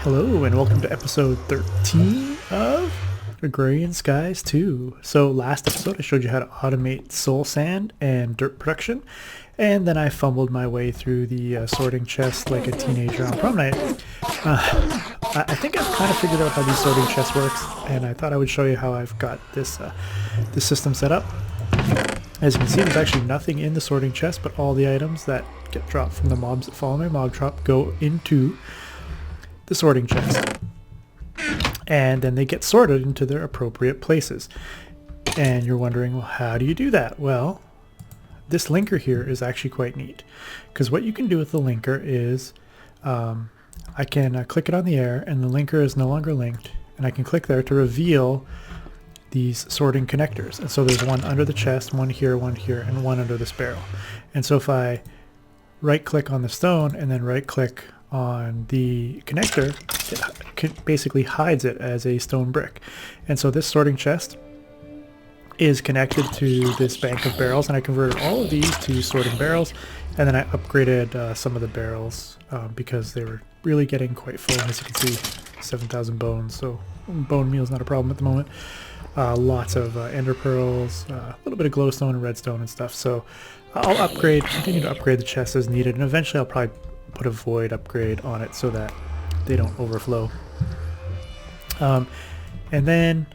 Hello and welcome to episode 13 of Agrarian Skies 2. So last episode I showed you how to automate soul sand and dirt production, and then I fumbled my way through the sorting chest like a teenager on prom night. I think I've kind of figured out how these sorting chests works, and I thought I would show you how I've got this system set up. As you can see, there's actually nothing in the sorting chest, but all the items that get dropped from the mobs that follow my mob drop go into the sorting chest, and then they get sorted into their appropriate places. And you're wondering, well, how do you do that? Well, this linker here is actually quite neat, because what you can do with the linker is I can click it on the air and the linker is no longer linked, and I can click there to reveal these sorting connectors. And so there's one under the chest, one here, and one under this barrel. And so if I right click on the stone and then right click on the connector, it basically hides it as a stone brick. And so this sorting chest is connected to this bank of barrels, and I converted all of these to sorting barrels, and then I upgraded some of the barrels because they were really getting quite full. As you can see, 7,000 bones, so bone meal is not a problem at the moment. Lots of ender pearls, a little bit of glowstone and redstone and stuff. So I'll continue to upgrade the chest as needed, and eventually I'll probably put a void upgrade on it so that they don't overflow. And then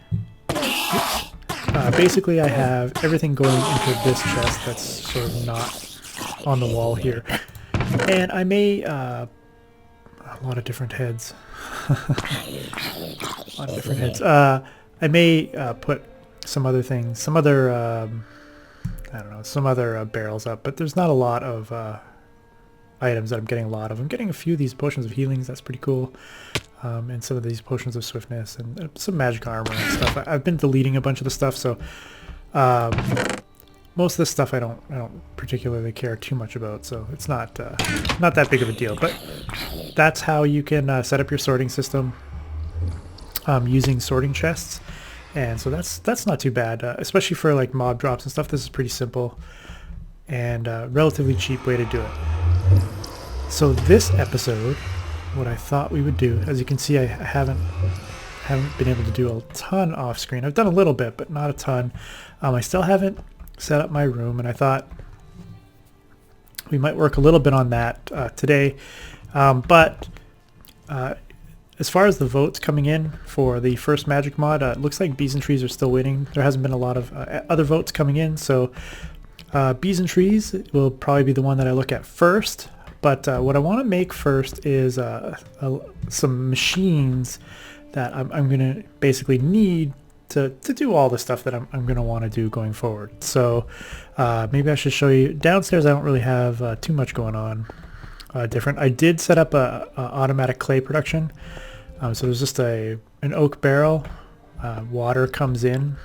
basically I have everything going into this chest that's sort of not on the wall here. And I may a lot of different heads. A lot of different heads. I may put some other things, some other I don't know, some other barrels up, but there's not a lot of items that I'm getting a lot of. I'm getting a few of these potions of healings, that's pretty cool, and some of these potions of swiftness and some magic armor and stuff. I've been deleting a bunch of the stuff, so most of this stuff I don't particularly care too much about, so it's not that big of a deal. But that's how you can set up your sorting system using sorting chests. And so that's not too bad, especially for like mob drops and stuff. This is pretty simple and relatively cheap way to do it. So this episode, what I thought we would do, as you can see, I haven't been able to do a ton off screen. I've done a little bit, but not a ton. I still haven't set up my room, and I thought we might work a little bit on that today. But as far as the votes coming in for the first magic mod, it looks like bees and trees are still waiting. There hasn't been a lot of other votes coming in, so bees and trees will probably be the one that I look at first. But what I want to make first is some machines that I'm going to basically need to do all the stuff that I'm going to want to do going forward. So maybe I should show you. Downstairs I don't really have too much going on different. I did set up a automatic clay production. So there's just an oak barrel. Water comes in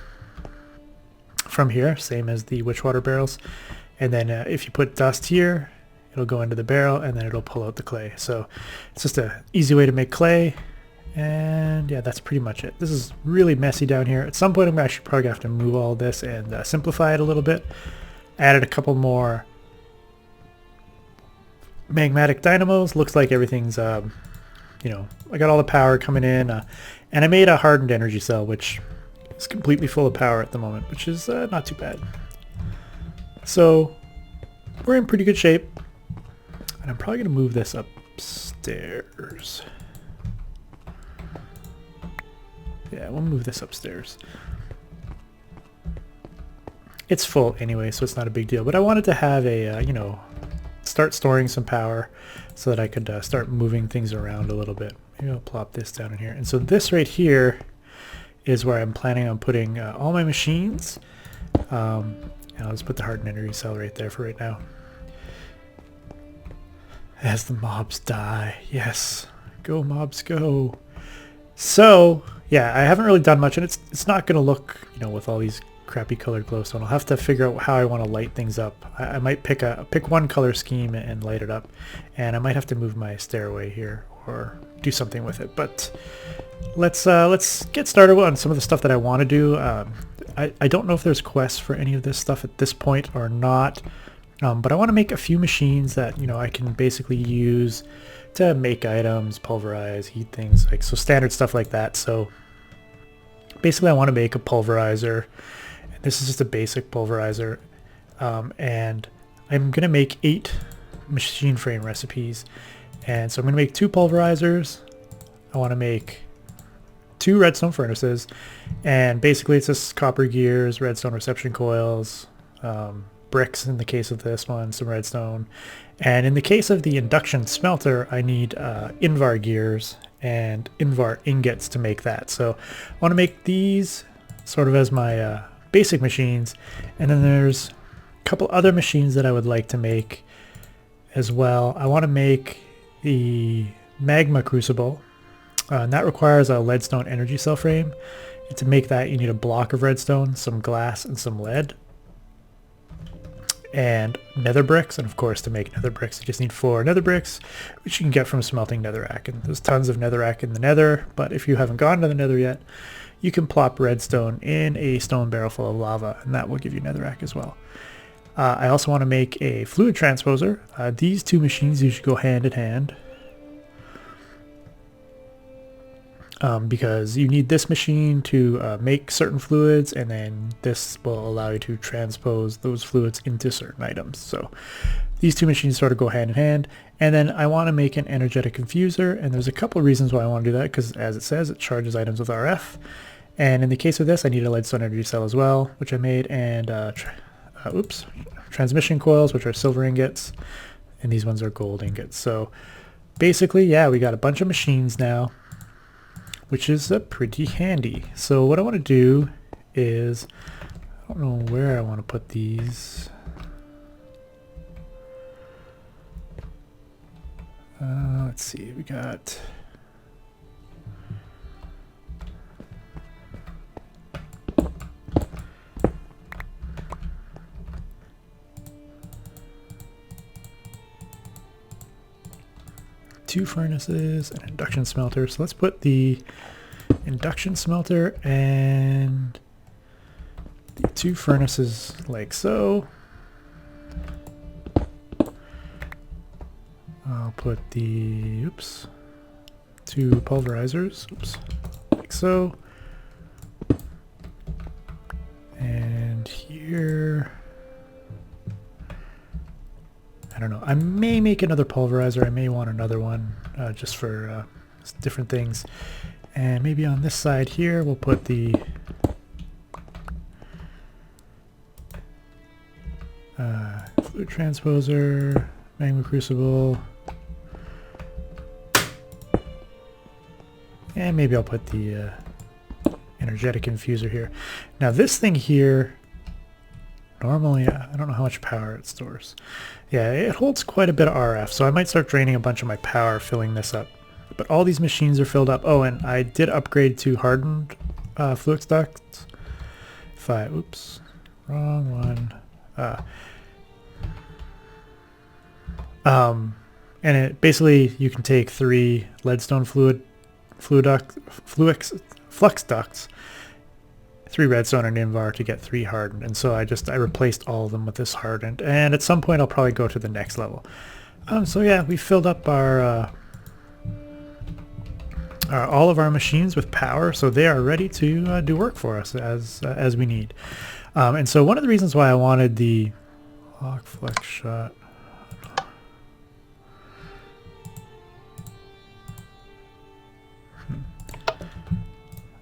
from here, same as the witchwater barrels. And then if you put dust here, it'll go into the barrel and then it'll pull out the clay. So it's just an easy way to make clay. And yeah, that's pretty much it. This is really messy down here. At some point I'm actually probably going to have to move all this and simplify it a little bit. Added a couple more magmatic dynamos. Looks like everything's you know, I got all the power coming in, and I made a hardened energy cell, which is completely full of power at the moment, which is not too bad. So we're in pretty good shape, and I'm probably going to move this upstairs. Yeah, we'll move this upstairs. It's full anyway, so it's not a big deal, but I wanted to have a you know, start storing some power so that I could start moving things around a little bit. Maybe I'll plop this down in here. And so this right here is where I'm planning on putting all my machines. And I'll just put the hardened energy cell right there for right now. As the mobs die. Yes. Go mobs, go. So yeah, I haven't really done much, and it's not going to look, you know, with all these crappy colored glowstone. I'll have to figure out how I want to light things up. I might pick one color scheme and light it up, and I might have to move my stairway here or do something with it. But let's get started on some of the stuff that I want to do. I don't know if there's quests for any of this stuff at this point or not, but I want to make a few machines that, you know, I can basically use to make items, pulverize, heat things, like so standard stuff like that. So basically I want to make a pulverizer. This is just a basic pulverizer, and I'm going to make 8 machine frame recipes. And so I'm going to make 2 pulverizers. I want to make 2 redstone furnaces, and basically it's just copper gears, redstone reception coils, bricks in the case of this one, some redstone. And in the case of the induction smelter, I need Invar gears and Invar ingots to make that. So I want to make these sort of as my basic machines, and then there's a couple other machines that I would like to make as well. I want to make the Magma Crucible, and that requires a leadstone energy cell frame. And to make that you need a block of redstone, some glass, and some lead, and nether bricks. And of course, to make nether bricks you just need 4 nether bricks, which you can get from smelting netherrack. And there's tons of netherrack in the nether, but if you haven't gone to the nether yet, you can plop redstone in a stone barrel full of lava, and that will give you netherrack as well. I also want to make a fluid transposer. These 2 machines usually go hand in hand, because you need this machine to make certain fluids, and then this will allow you to transpose those fluids into certain items. So these 2 machines sort of go hand in hand. And then I want to make an energetic infuser, and there's a couple of reasons why I want to do that, because as it says, it charges items with RF. And in the case of this, I need a leadstone energy cell as well, which I made, and transmission coils, which are silver ingots, and these ones are gold ingots. So basically, yeah, we got a bunch of machines now, which is pretty handy. So what I want to do is, I don't know where I want to put these. Let's see, we got two furnaces, an induction smelter. So let's put the induction smelter and the 2 furnaces like so. I'll put the 2 pulverizers, like so. And here, I don't know, I may make another pulverizer. I may want another one just for different things. And maybe on this side here we'll put the fluid transposer, Magma Crucible, and maybe I'll put the energetic infuser here. Now this thing here, normally I don't know how much power it stores. Yeah, it holds quite a bit of RF, so I might start draining a bunch of my power filling this up. But all these machines are filled up. Oh, and I did upgrade to hardened flux ducts. If I, wrong one. And it basically, you can take 3 leadstone flux ducts, 3 redstone and invar to get 3 hardened. And so I replaced all of them with this hardened. And at some point I'll probably go to the next level. So yeah, we filled up our all of our machines with power, so they are ready to do work for us as we need. And so one of the reasons why I wanted the lock flex shot,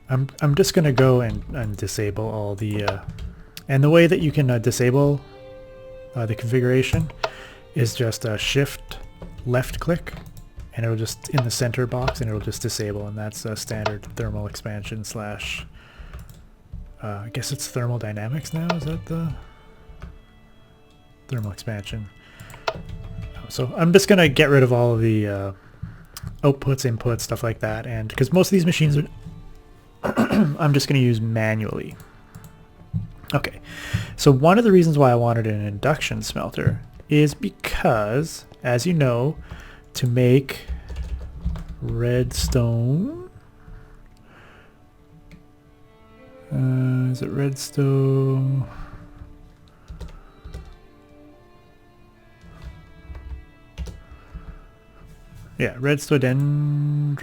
I'm just gonna go and disable all the and the way that you can disable the configuration is just shift left click, and it'll just in the center box, and it'll just disable, and that's a standard thermal expansion slash I guess it's thermodynamics now. Is that the thermal expansion? So I'm just gonna get rid of all of the outputs, inputs, stuff like that, and because most of these machines are I'm just gonna use manually. Okay, so one of the reasons why I wanted an induction smelter is because, as you know, to make redstone, is it redstone? redstone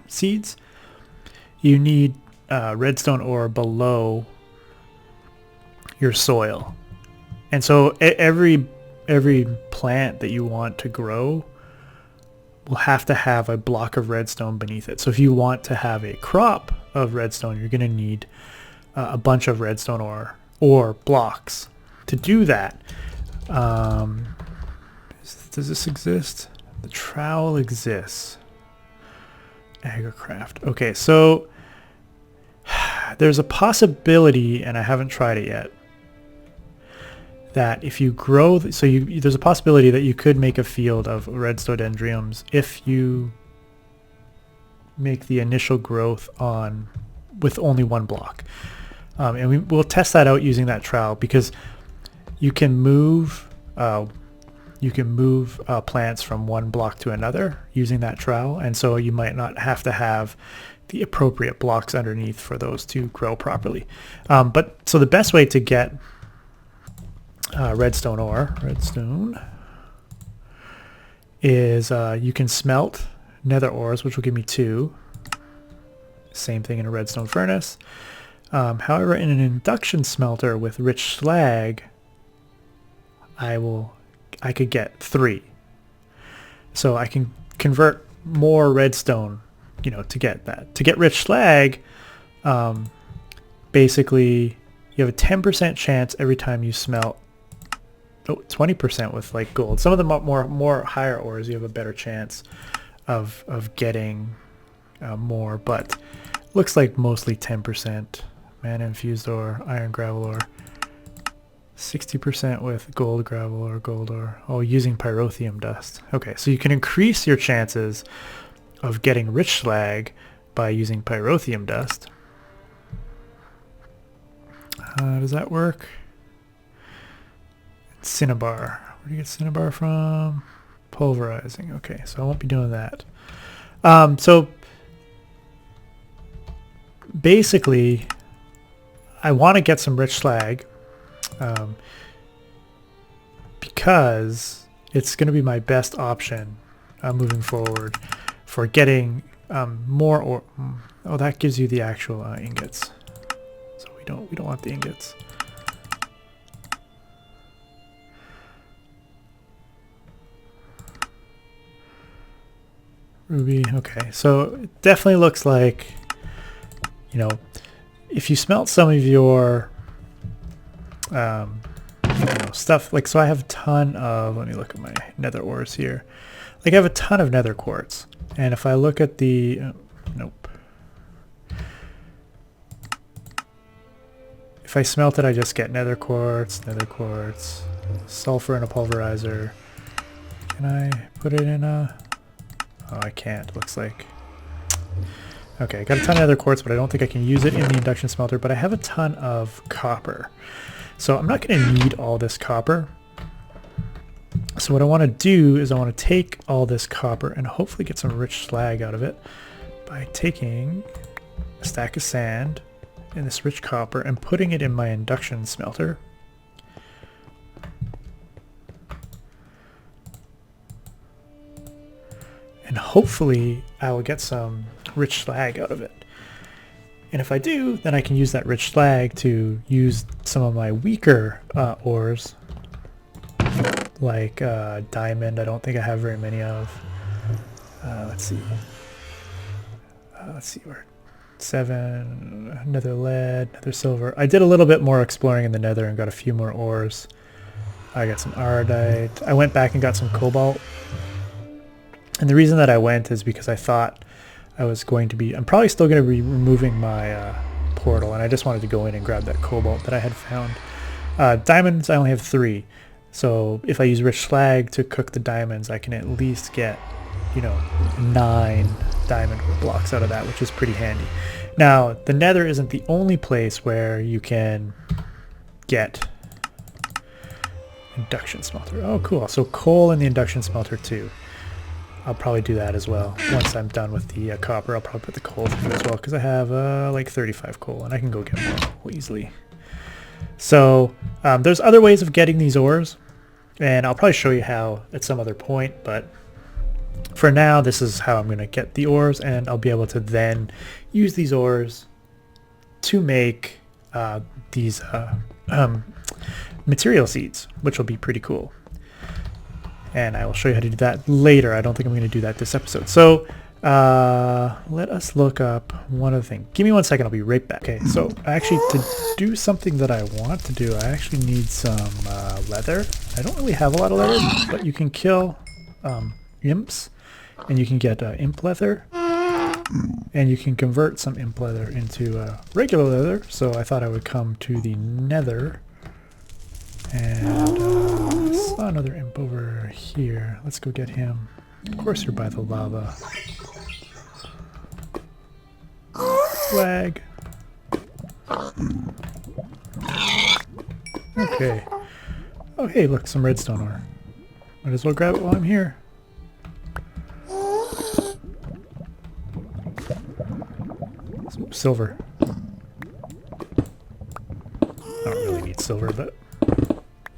seeds, you need redstone ore below your soil. And so every plant that you want to grow will have to have a block of redstone beneath it. So if you want to have a crop of redstone, you're going to need a bunch of redstone ore blocks. To do that, does this exist? The trowel exists. Agricraft. Okay, so there's a possibility, and I haven't tried it yet, that if you grow, there's a possibility that you could make a field of redstone if you make the initial growth with only one block. And we'll test that out using that trowel, because you can move plants from one block to another using that trowel, and so you might not have to have the appropriate blocks underneath for those to grow properly. So the best way to get redstone is you can smelt nether ores, which will give me 2. Same thing in a redstone furnace. However, in an induction smelter with rich slag, I could get 3. So I can convert more redstone, to get that. To get rich slag, basically you have a 10% chance every time you smelt. 20% with like gold. Some of the more higher ores, you have a better chance of getting more, but looks like mostly 10%. Mana infused ore, iron gravel ore. 60% with gold gravel or gold ore. Oh, using pyrotheum dust. Okay, so you can increase your chances of getting rich slag by using pyrotheum dust. Does that work? Cinnabar. Where do you get cinnabar from? Pulverizing. Okay, so I won't be doing that. So basically, I want to get some rich slag because it's going to be my best option moving forward for getting more ore. Oh, that gives you the actual ingots. So we don't want the ingots. Ruby. Okay, so it definitely looks like, if you smelt some of your stuff, like, so I have a ton of, let me look at my nether ores here. Like, I have a ton of nether quartz, and if I look at the nope, if I smelt it, I just get nether quartz, sulfur in a pulverizer. Can I put it in a, oh, I can't, looks like. Okay, I got a ton of nether quartz, but I don't think I can use it in the induction smelter, but I have a ton of copper. So I'm not going to need all this copper. So what I want to do is I want to take all this copper and hopefully get some rich slag out of it by taking a stack of sand and this rich copper and putting it in my induction smelter. And hopefully I will get some rich slag out of it. And if I do, then I can use that rich slag to use some of my weaker ores, like diamond. I don't think I have very many of. Let's see. Where 7, nether lead, nether silver. I did a little bit more exploring in the nether and got a few more ores. I got some irodite. I went back and got some cobalt. And the reason that I went is because I thought I was going to be, I'm probably still going to be removing my portal, and I just wanted to go in and grab that cobalt that I had found. Diamonds, I only have 3. So if I use rich slag to cook the diamonds, I can at least get, 9 diamond blocks out of that, which is pretty handy. Now, the nether isn't the only place where you can get induction smelter. Oh, cool. So coal in the induction smelter too. I'll probably do that as well. Once I'm done with the copper, I'll probably put the coal through as well, because I have like 35 coal, and I can go get more easily. So there's other ways of getting these ores, and I'll probably show you how at some other point, but for now, this is how I'm going to get the ores, and I'll be able to then use these ores to make these material seeds, which will be pretty cool. And I will show you how to do that later. I don't think I'm going to do that this episode. So let us look up one other thing. Give me 1 second. I'll be right back. Okay, so actually to do something that I want to do, I actually need some leather. I don't really have a lot of leather, but you can kill imps, and you can get imp leather, and you can convert some imp leather into regular leather. So I thought I would come to the nether, and I saw another imp over here. Let's go get him. Of course you're by the lava. Swag. Okay. Oh hey, look, some redstone ore. Might as well grab it while I'm here. Some silver. I don't really need silver, but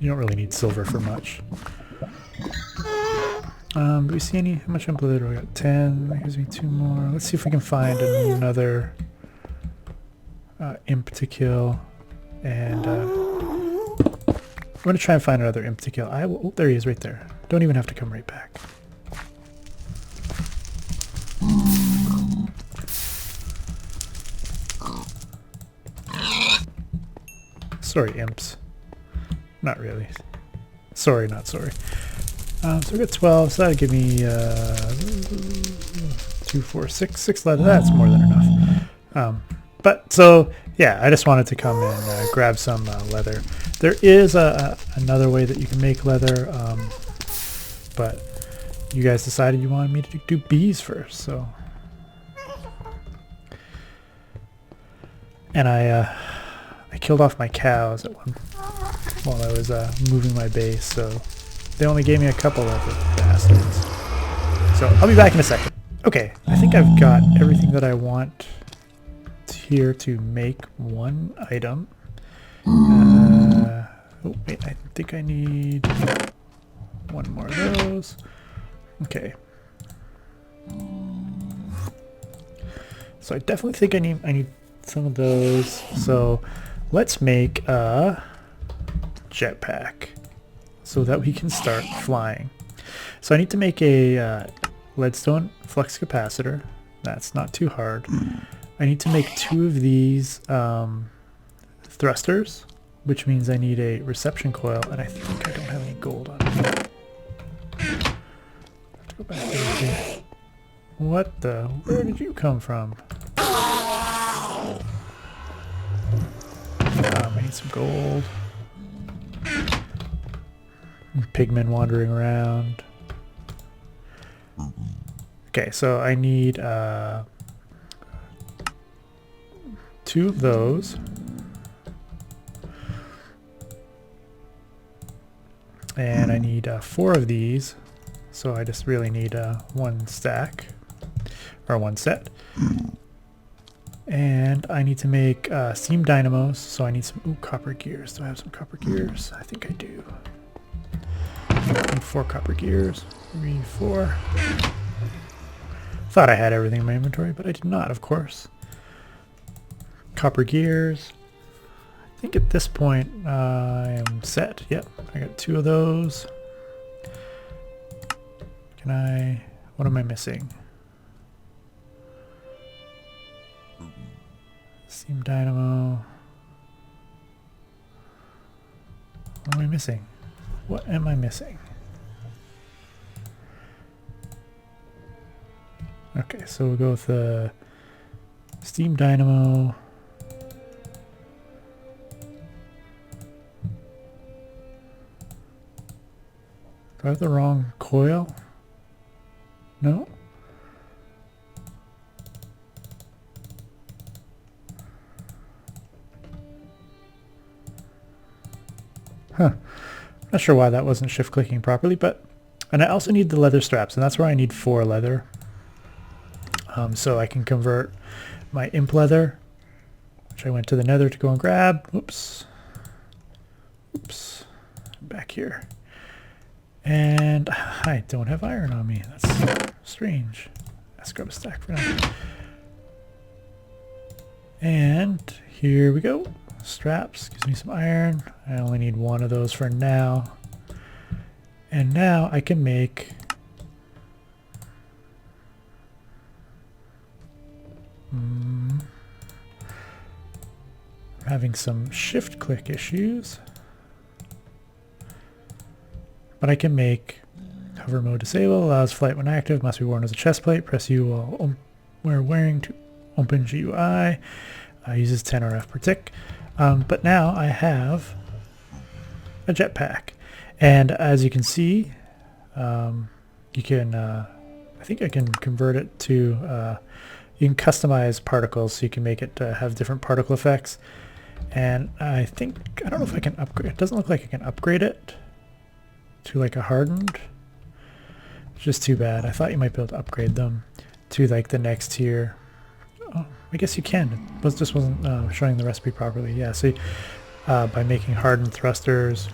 you don't really need silver for much. Do we see any? How much imp leather do I got? 10. That gives me 2 more. Let's see if we can find another imp to kill. And I'm going to try and find another imp to kill. I will, oh, there he is right there. Don't even have to come right back. Sorry, imps. Not really. Sorry, not sorry. So we got 12, so that'll give me 2, 4, 6, 6 leather. That's more than enough. But so yeah, I just wanted to come and grab some leather. There is another way that you can make leather, but you guys decided you wanted me to do bees first, so. And I killed off my cows at one while I was moving my base, so. They only gave me a couple of the bastards. So I'll be back in a second. Okay, I think I've got everything that I want here to make one item. Oh wait, I think I need one more of those. Okay. So I definitely think I need some of those. So let's make a jetpack, so that we can start flying. So I need to make a leadstone flux capacitor. That's not too hard. I need to make 2 of these thrusters, which means I need a reception coil, and I think I don't have any gold on me. Let's go back over here. What the? Where did you come from? I need some gold. Pigmen wandering around. Okay, so I need 2 of those. And I need 4 of these. So I just really need 1 stack. Or 1 set. And I need to make steam dynamos. So I need some copper gears. Do I have some copper gears? I think I do. I need 4 copper gears. 3, 4. Thought I had everything in my inventory, but I did not, of course. Copper gears. I think at this point I am set. Yep, I got 2 of those. Can I... what am I missing? Steam dynamo. What am I missing? What am I missing? Okay, so we'll go with the steam dynamo. Do I have the wrong coil? No? Huh. Not sure why that wasn't shift clicking properly, but... and I also need the leather straps, and that's where I need 4 leather. So I can convert my imp leather, which I went to the nether to go and grab. Oops. Oops. Back here. And I don't have iron on me. That's strange. Let's grab a stack for now. And here we go. Straps gives me some iron. I only need one of those for now. And now I can make I'm having some shift click issues. But I can make hover mode disable, allows flight when active, must be worn as a chest plate, press U while wearing to open GUI, uses 10 RF per tick. But now I have a jetpack. And as you can see, you can, I think I can convert it to, you can customize particles so you can make it have different particle effects. And I don't know if I can upgrade, it doesn't look like I can upgrade it to like a hardened. It's just too bad. I thought you might be able to upgrade them to like the next tier. Oh, I guess you can. It just wasn't showing the recipe properly. Yeah, so by making hardened thrusters,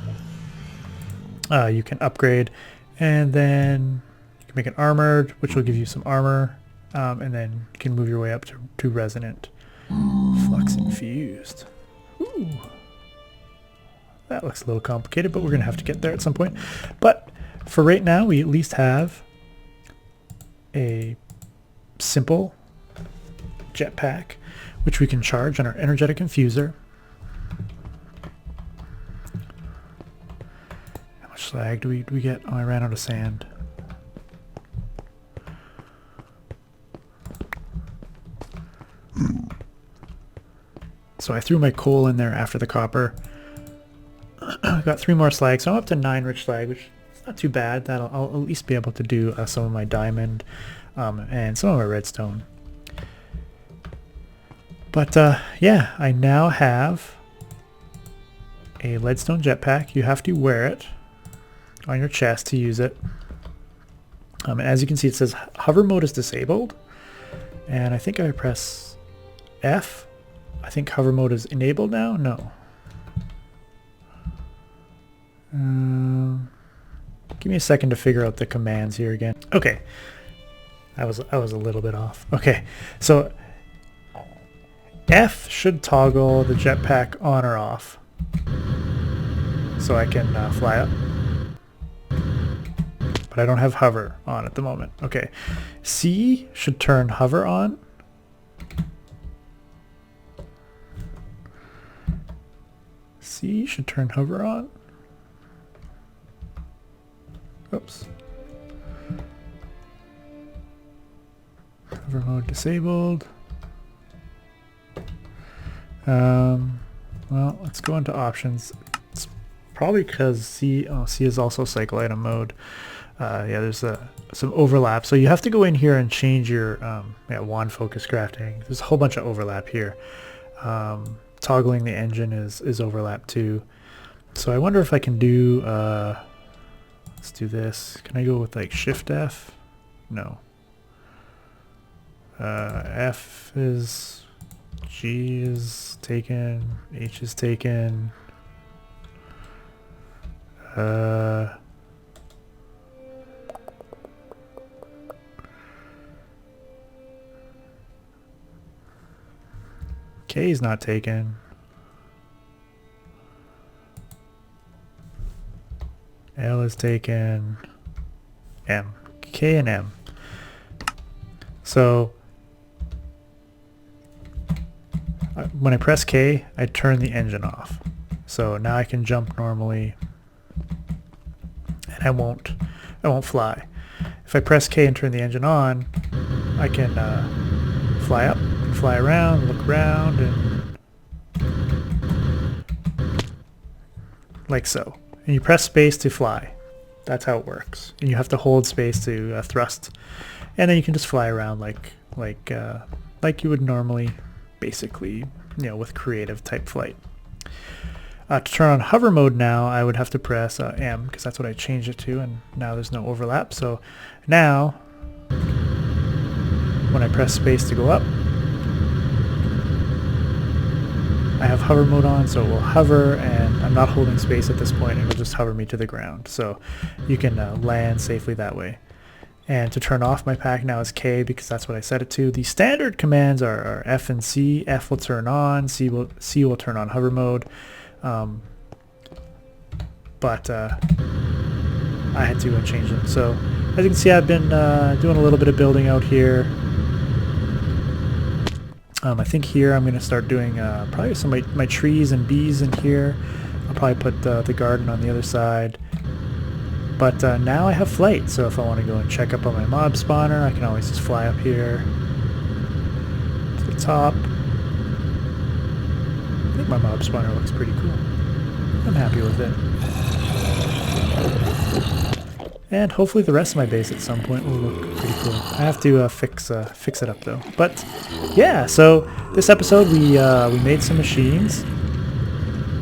you can upgrade, and then you can make an armored, which will give you some armor, and then you can move your way up to resonant. Flux infused. Ooh. That looks a little complicated, but we're going to have to get there at some point. But for right now, we at least have a simple jetpack, which we can charge on our energetic infuser. How much slag do we get? Oh, I ran out of sand. So I threw my coal in there after the copper. I've got 3 more slag, so I'm up to 9 rich slag, which is not too bad. I'll at least be able to do some of my diamond and some of my redstone. But yeah, I now have a leadstone jetpack. You have to wear it on your chest to use it. And as you can see, it says hover mode is disabled. And I think I press F. I think hover mode is enabled now. No. Give me a second to figure out the commands here again. Okay, I was a little bit off. Okay, so F should toggle the jetpack on or off, so I can fly up. But I don't have hover on at the moment. Okay, C should turn hover on. C should turn hover on. Oops. Hover mode disabled. Well, let's go into options. It's probably because C is also cycle item mode. Yeah, there's some overlap. So you have to go in here and change your wand focus crafting. There's a whole bunch of overlap here. Toggling the engine is overlap too. So I wonder if I can do let's do this. Can I go with like Shift F? No. F is, G is taken, H is taken. K is not taken. L is taken. M. K and M. So when I press K, I turn the engine off. So now I can jump normally, and I won't fly. If I press K and turn the engine on, I can fly up, fly around, look around, and like so. And you press space to fly. That's how it works. And you have to hold space to thrust, and then you can just fly around like you would normally, basically, with creative type flight. To turn on hover mode now, I would have to press M, because that's what I changed it to, and now there's no overlap. So now, when I press space to go up, I have hover mode on, so it will hover, and I'm not holding space at this point. It'll just hover me to the ground, so you can land safely that way. And to turn off my pack now is K, because that's what I set it to. The standard commands are F and C. F will turn on, C will turn on hover mode. But I had to change them. So as you can see, I've been doing a little bit of building out here. I think here I'm going to start doing probably some of my trees and bees in here. I'll probably put the garden on the other side. But now I have flight, so if I want to go and check up on my mob spawner, I can always just fly up here to the top. I think my mob spawner looks pretty cool. I'm happy with it. And hopefully the rest of my base at some point will look pretty cool. I have to fix it up though. But yeah, so this episode we made some machines.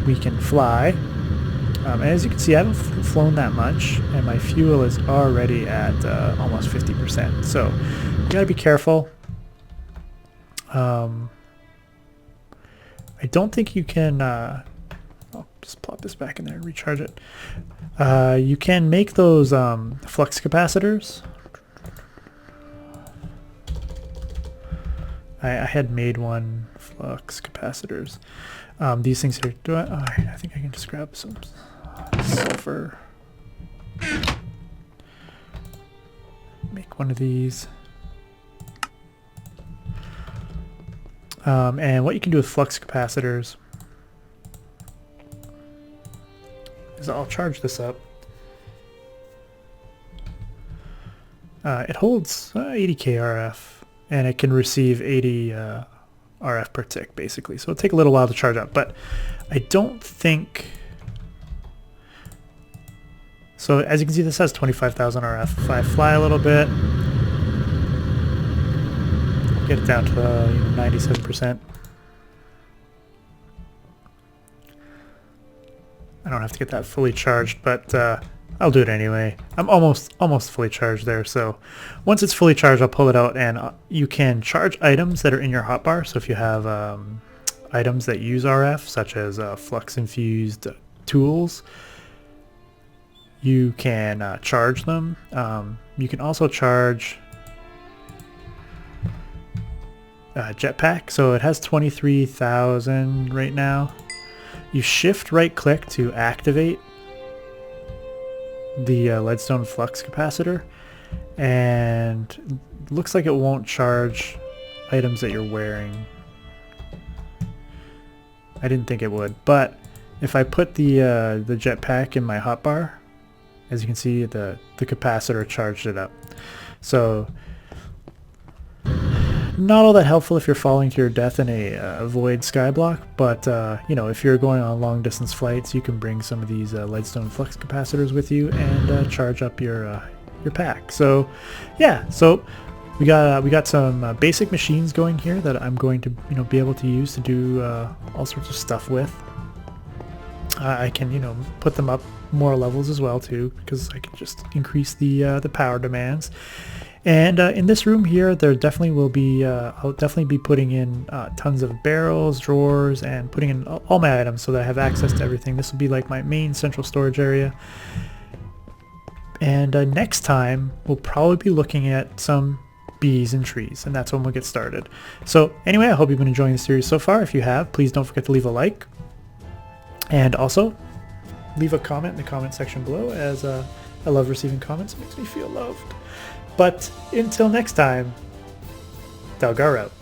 We can fly. And as you can see, I haven't flown that much, and my fuel is already at almost 50%. So you gotta be careful. I don't think you can. I'll just plop this back in there and recharge it. You can make those flux capacitors. I had made one flux capacitors. These things here. I think I can just grab some sulfur. Make one of these. And what you can do with flux capacitors is I'll charge this up. It holds 80k RF, and it can receive 80 RF per tick, basically. So it'll take a little while to charge up, but I don't think... So as you can see, this has 25,000 RF. If I fly a little bit, get it down to 97%. I don't have to get that fully charged, but I'll do it anyway. I'm almost fully charged there. So once it's fully charged, I'll pull it out, and you can charge items that are in your hotbar. So if you have items that use RF, such as flux infused tools, you can charge them. You can also charge Jetpack. So it has 23,000 right now. You shift right click to activate the Leadstone flux capacitor, and it looks like it won't charge items that you're wearing. I didn't think it would, but if I put the Jetpack in my hotbar, as you can see, the capacitor charged it up. So not all that helpful if you're falling to your death in a void skyblock, but you know, if you're going on long distance flights, you can bring some of these Leadstone flux capacitors with you and charge up your pack. So yeah, so we got some basic machines going here that I'm going to be able to use to do all sorts of stuff with. I can put them up more levels as well too, because I can just increase the power demands. And in this room here, there definitely will be, I'll definitely be putting in tons of barrels, drawers, and putting in all my items so that I have access to everything. This will be like my main central storage area. And next time, we'll probably be looking at some bees and trees, and that's when we'll get started. So anyway, I hope you've been enjoying the series so far. If you have, please don't forget to leave a like. And also, leave a comment in the comment section below, as I love receiving comments. It makes me feel loved. But until next time, Delgar out.